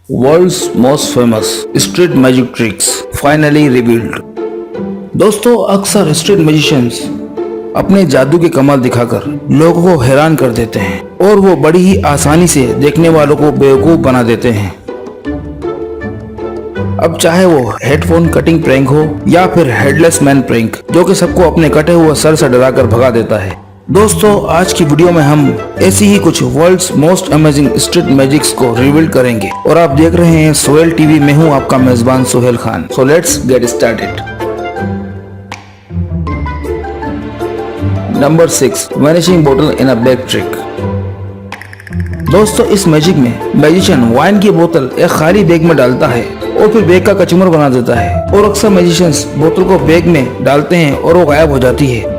World's most famous street magic tricks finally revealed. दोस्तों, अक्सर street magicians अपने जादू के कमाल दिखाकर लोगों को हैरान कर देते हैं और वो बड़ी ही आसानी से देखने वालों को बेवकूफ बना देते हैं। अब चाहे वो हेडफोन कटिंग प्रैंक हो या फिर हेडलेस मैन प्रैंक, जो कि सबको अपने कटे हुए सर से डराकर भगा देता है। दोस्तों, आज की वीडियो में हम ऐसी ही कुछ world's most amazing street magics को रिवील करेंगे और आप देख रहे हैं सोहेल टीवी में हूं आपका मेजबान Sohail Khan. So let's get started. Number 6, vanishing बोतल इन अ बैग ट्रिक। दोस्तों, इस मैजिक में मैजिशियन वाइन की बोतल एक खाली बैग में डालता है और फिर बैग का कचूमर बना देता है और अक्सर मैजिशियंस बोतल को बैग में डालते हैं और वो गायब हो जाती है।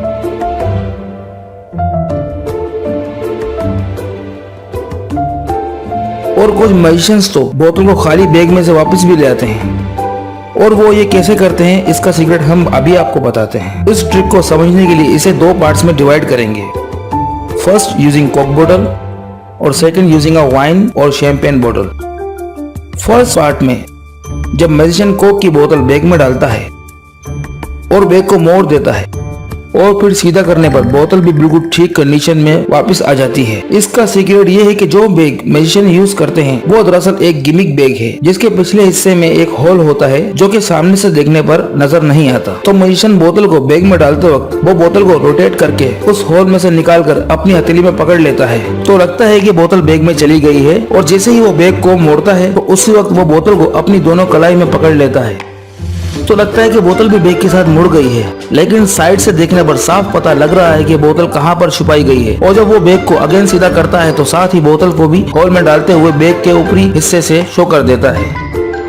और कुछ मैजिशियंस तो बोतल को खाली बैग में से वापस भी ले आते हैं और वो ये कैसे करते हैं, इसका सीक्रेट हम अभी आपको बताते हैं। इस ट्रिक को समझने के लिए इसे दो पार्ट्स में डिवाइड करेंगे। फर्स्ट यूजिंग कोक बोतल और सेकंड यूजिंग अ वाइन और शैंपेन बोतल। फर्स्ट पार्ट में जब मैजिशियन कोक की बोतल बैग में डालता है और बैग को मोड़ देता है और फिर सीधा करने पर बोतल भी बिल्कुल ठीक कंडीशन में वापस आ जाती है। इसका सीक्रेट ये है कि जो बैग मैजिशियन यूज करते हैं वो दरअसल एक गिमिक बैग है, जिसके पिछले हिस्से में एक होल होता है जो कि सामने से देखने पर नजर नहीं आता। तो मैजिशियन बोतल को बैग में डालते वक्त वो बोतल को रोटेट करके उस होल में से निकाल कर अपनी हथेली में पकड़ लेता है, तो लगता है कि बोतल बैग में चली गई है। और जैसे ही वो बैग को मोड़ता है तो उसी वक्त वो बोतल को अपनी दोनों कलाई में पकड़ लेता है, तो लगता है कि बोतल भी बैग के साथ मुड़ गई है। लेकिन साइड से देखने पर साफ पता लग रहा है कि बोतल कहां पर छुपाई गई है। और जब वो बैग को अगेन सीधा करता है तो साथ ही बोतल को भी होल में डालते हुए बैग के ऊपरी हिस्से से शो कर देता है।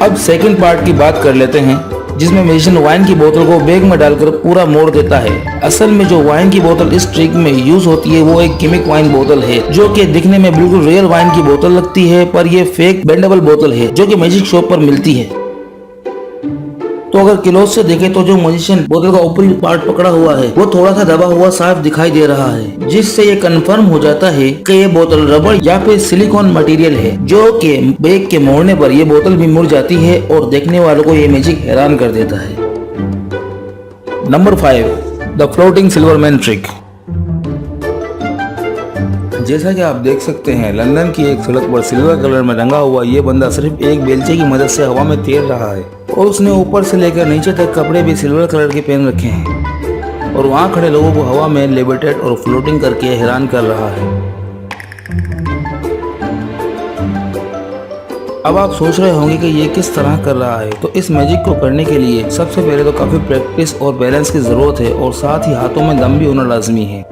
अब सेकंड पार्ट की बात कर लेते हैं, जिसमें मैजिशियन वाइन की बोतल को बैग में डालकर पूरा मोड़ देता है। असल में जो वाइन की बोतल इस ट्रिक में यूज होती है वो एक गिमिक वाइन बोतल है, जो कि दिखने में बिल्कुल रियल वाइन की बोतल लगती है, पर ये फेक बेंडेबल बोतल है जो कि मैजिक शॉप पर मिलती है। तो अगर क्लोज से देखें तो जो मैजिशियन बोतल का ऊपरी पार्ट पकड़ा हुआ है वो थोड़ा सा दबा हुआ साफ दिखाई दे रहा है, जिससे ये कंफर्म हो जाता है कि ये बोतल रबड़ या फिर सिलिकॉन मटेरियल है, जो कि बैग के मोड़ने पर ये बोतल भी मुड़ जाती है और देखने वालों को ये मैजिक हैरान कर देता है। Number 5, the floating silver man trick. जैसा कि आप देख सकते हैं, लंदन की एक सड़क पर सिल्वर कलर में रंगा हुआ ये बंदा सिर्फ एक बेलचे की मदद से हवा में तैर रहा है और उसने ऊपर से लेकर नीचे तक कपड़े भी सिल्वर कलर के पहन रखे हैं और वहाँ खड़े लोगों को हवा में लेविटेट और फ्लोटिंग करके हैरान कर रहा है। अब आप सोच रहे होंगे कि ये किस तरह कर रहा है। तो इस मैजिक को करने के लिए सबसे पहले तो काफी प्रैक्टिस और बैलेंस की जरूरत है और साथ ही हाथों में दम भी होना लाजमी है।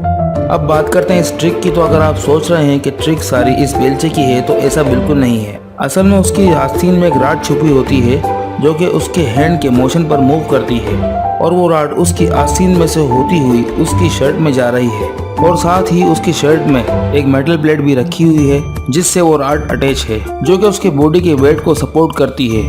अब बात करते हैं इस ट्रिक की। तो अगर आप सोच रहे हैं कि ट्रिक सारी इस बेलचे की है, तो ऐसा बिल्कुल नहीं है। असल में उसकी आस्तीन में एक राड छुपी होती है जो कि उसके हैंड के मोशन पर मूव करती है और वो राड उसकी आस्तीन में से होती हुई उसकी शर्ट में जा रही है और साथ ही उसकी शर्ट में एक मेटल प्लेट भी रखी हुई है जिससे वो राड अटैच है, जो कि उसके बॉडी के वेट को सपोर्ट करती है।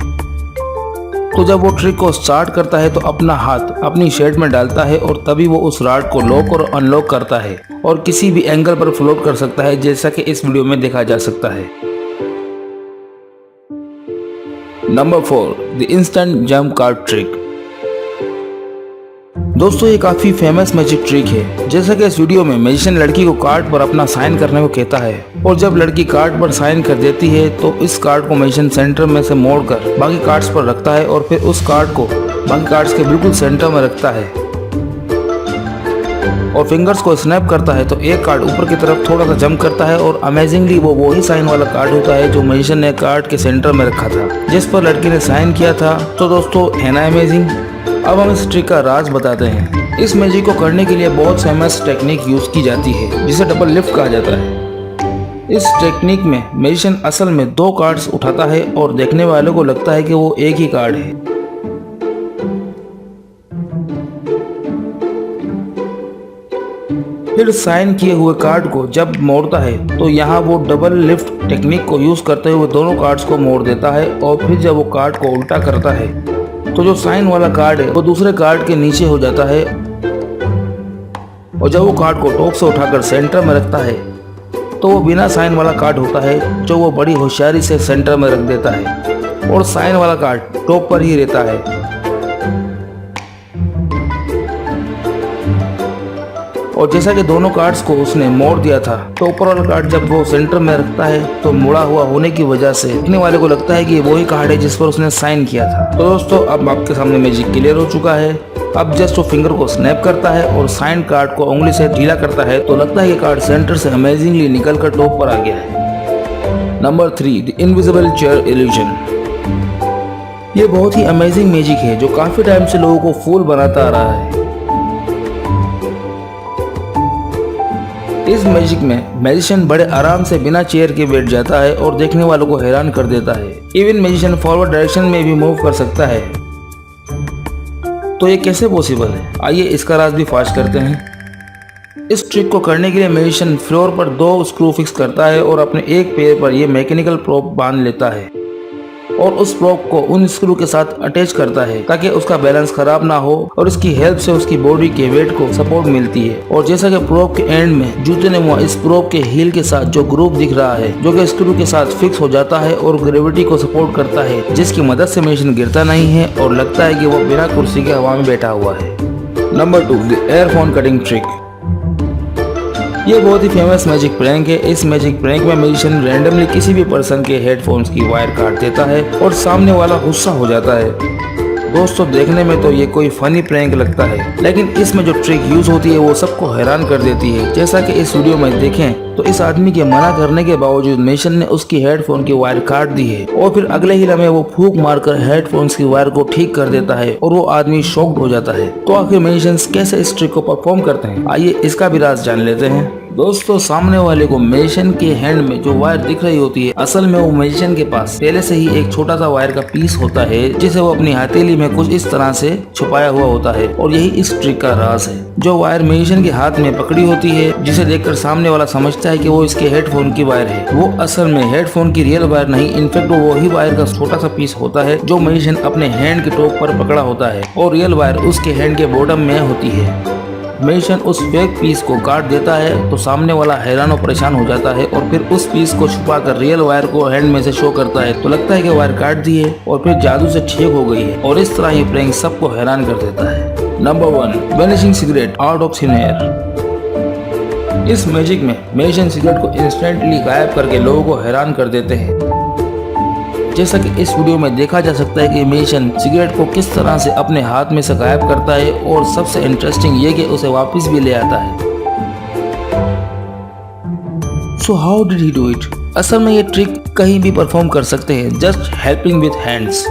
तो जब वो ट्रिक को स्टार्ट करता है तो अपना हाथ अपनी शर्ट में डालता है और तभी वो उस राड को लॉक और अनलॉक करता है और किसी भी एंगल पर फ्लोट कर सकता है, जैसा कि इस वीडियो में देखा जा सकता है। Number 4, the instant jump card trick. दोस्तों, ये काफी फेमस मैजिक ट्रिक है। जैसा कि इस वीडियो में मैजिशियन लड़की को कार्ड पर अपना साइन करने को कहता है और जब लड़की कार्ड पर साइन कर देती है तो इस कार्ड को मैजिशियन सेंटर में से मोड़कर बाकी कार्ड्स पर रखता है और फिर उस कार्ड को बाकी कार्ड्स के बिल्कुल सेंटर में रखता है और फिंगर्स को स्नैप करता है तो एक कार्ड ऊपर की तरफ थोड़ा सा जंप करता है और अमेजिंगली वो वही साइन वाला कार्ड होता है जो मैजिशियन ने कार्ड के सेंटर में रखा था, जिस पर लड़की ने साइन किया था। तो दोस्तों, है ना अमेजिंग। अब हम इस ट्रिक का राज बताते हैं। इस मैजिक को करने के लिए बहुत फेमस टेक्निक यूज की जाती है जिसे डबल लिफ्ट कहा जाता है। इस टेक्निक में मैजिशियन असल में दो कार्ड्स उठाता है और देखने वालों को लगता है कि वो एक ही कार्ड है। फिर साइन किए हुए कार्ड को जब मोड़ता है तो यहाँ वो डबल लिफ्ट टेक्निक को यूज करते हुए दोनों कार्ड्स को मोड़ देता है और फिर जब वो कार्ड को उल्टा करता है तो जो साइन वाला कार्ड है वो दूसरे कार्ड के नीचे हो जाता है और जब वो कार्ड को टॉप से उठाकर सेंटर में रखता है तो वो बिना साइन वाला कार्ड होता है जो वो बड़ी होशियारी से सेंटर में रख देता है और साइन वाला कार्ड टॉप पर ही रहता है। और जैसा कि दोनों कार्ड्स को उसने मोड़ दिया था, तो ऊपर वाला कार्ड जब वो सेंटर में रखता है तो मुड़ा हुआ होने की वजह से देखने वाले को लगता है कि वही कार्ड है जिस पर उसने साइन किया था। तो दोस्तों अब आपके सामने मैजिक क्लियर हो चुका है। अब जस्ट वो फिंगर को स्नैप करता है और साइन कार्ड को उंगली से ढीला करता है तो लगता है कि कार्ड सेंटर से अमेजिंगली निकल कर टॉप पर आ गया है। Number 3, the invisible chair illusion. ये बहुत ही अमेजिंग मैजिक है जो काफी टाइम से लोगों को फूल बनाता आ रहा है। इस मैजिक में मैजिशियन बड़े आराम से बिना चेयर के बैठ जाता है और देखने वालों को हैरान कर देता है। इवन मैजिशियन फॉरवर्ड डायरेक्शन में भी मूव कर सकता है। तो ये कैसे पॉसिबल है? आइए इसका राज भी फाश करते हैं। इस ट्रिक को करने के लिए मैजिशियन फ्लोर पर 2 स्क्रू फिक्स करता है और अपने एक पैर पर ये मैकेनिकल प्रोप बांध लेता है और उस प्रोप को उन स्क्रू के साथ अटैच करता है ताकि उसका बैलेंस खराब ना हो और इसकी हेल्प से उसकी बॉडी के वेट को सपोर्ट मिलती है। और जैसा कि प्रोप के एंड में जूते ने मुआ इस प्रोप के हील के साथ जो ग्रुप दिख रहा है जो कि स्क्रू के साथ फिक्स हो जाता है और ग्रेविटी को सपोर्ट करता है, जिसकी मदद से मैजिशियन गिरता नहीं है और लगता है कि वो बिना कुर्सी के हवा में बैठा हुआ है। Number 2, the earphone cutting trick. ये बहुत ही फेमस मैजिक प्रैंक है। इस मैजिक प्रैंक में मैजिशियन रैंडमली किसी भी पर्सन के हेडफोन्स की वायर काट देता है और सामने वाला गुस्सा हो जाता है। दोस्तों देखने में तो ये कोई फनी प्रैंक लगता है, लेकिन इसमें जो ट्रिक यूज होती है वो सबको हैरान कर देती है। जैसा कि इस वीडियो में देखें तो इस आदमी के मना करने के बावजूद मैजिशियन ने उसकी हेडफोन की वायर काट दी है और फिर अगले ही लम्हे वो फूंक मारकर हेडफोन्स की वायर को ठीक कर देता है और वो आदमी शॉक्ड हो जाता है। तो आखिर मैजिशियन कैसे इस ट्रिक को परफॉर्म करते हैं, आइए इसका भी राज जान लेते हैं। दोस्तों सामने वाले को मैजिशियन के हैंड में जो वायर दिख रही होती है, असल में वो मैजिशियन के पास पहले से ही एक छोटा सा वायर का पीस होता है जिसे वो अपनी हथेली में कुछ इस तरह से छुपाया हुआ होता है और यही इस ट्रिक का राज है। जो वायर मैजिशियन के हाथ में पकड़ी होती है, जिसे देखकर सामने वाला समझता है कि वो इसके हेडफोन की वायर है, वो असल में हेडफोन की रियल वायर नहीं, इनफेक्ट वो वही वायर का छोटा सा पीस होता है जो मैजिशियन अपने हैंड के टॉप पर पकड़ा होता है और रियल वायर उसके हैंड के बॉटम में होती है। मैजिशियन उस फेक पीस को काट देता है तो सामने वाला हैरान और परेशान हो जाता है और फिर उस पीस को छुपाकर रियल वायर को हैंड में से शो करता है तो लगता है कि वायर काट दी है और फिर जादू से ठीक हो गई है और इस तरह ये प्रैंक सबको हैरान कर देता है। Number 1, vanishing cigarette out of thin air. इस मैजिक में मैजिशियन सिगरेट को इंस्टेंटली गायब करके लोगों को हैरान कर देते हैं। जैसा कि इस वीडियो में देखा जा सकता है कि मैजिशियन सिगरेट को किस तरह से अपने हाथ में से गायब करता है और सबसे इंटरेस्टिंग ये कि उसे वापस भी ले आता है। So how did he do it? असल में ये ट्रिक कहीं भी परफॉर्म कर सकते हैं, जस्ट हेल्पिंग विथ हैंड्स।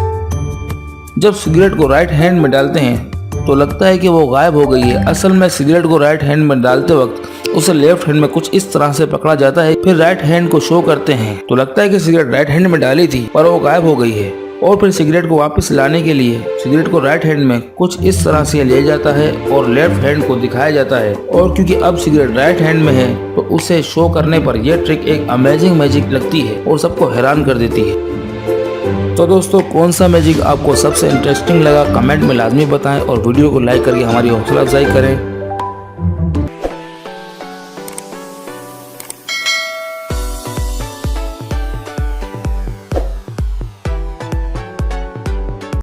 जब सिगरेट को राइट हैंड में डालते हैं तो लगता है कि वो गायब हो गई है। असल में सिगरेट को राइट हैंड में डालते वक्त उसे लेफ्ट हैंड में कुछ इस तरह से पकड़ा जाता है, फिर राइट हैंड को शो करते हैं तो लगता है कि सिगरेट राइट हैंड में डाली थी पर वो गायब हो गई है। और फिर सिगरेट को वापस लाने के लिए सिगरेट को राइट हैंड में कुछ इस तरह से ले जाता है और लेफ्ट हैंड को दिखाया जाता है और क्योंकि अब सिगरेट राइट हैंड में है तो उसे शो करने पर यह ट्रिक एक अमेजिंग मैजिक लगती है और सबको हैरान कर देती है। तो दोस्तों कौन सा मैजिक आपको सबसे इंटरेस्टिंग लगा कमेंट में लाजमी बताएं और वीडियो को लाइक करके हमारी हौसला अफजाई करें।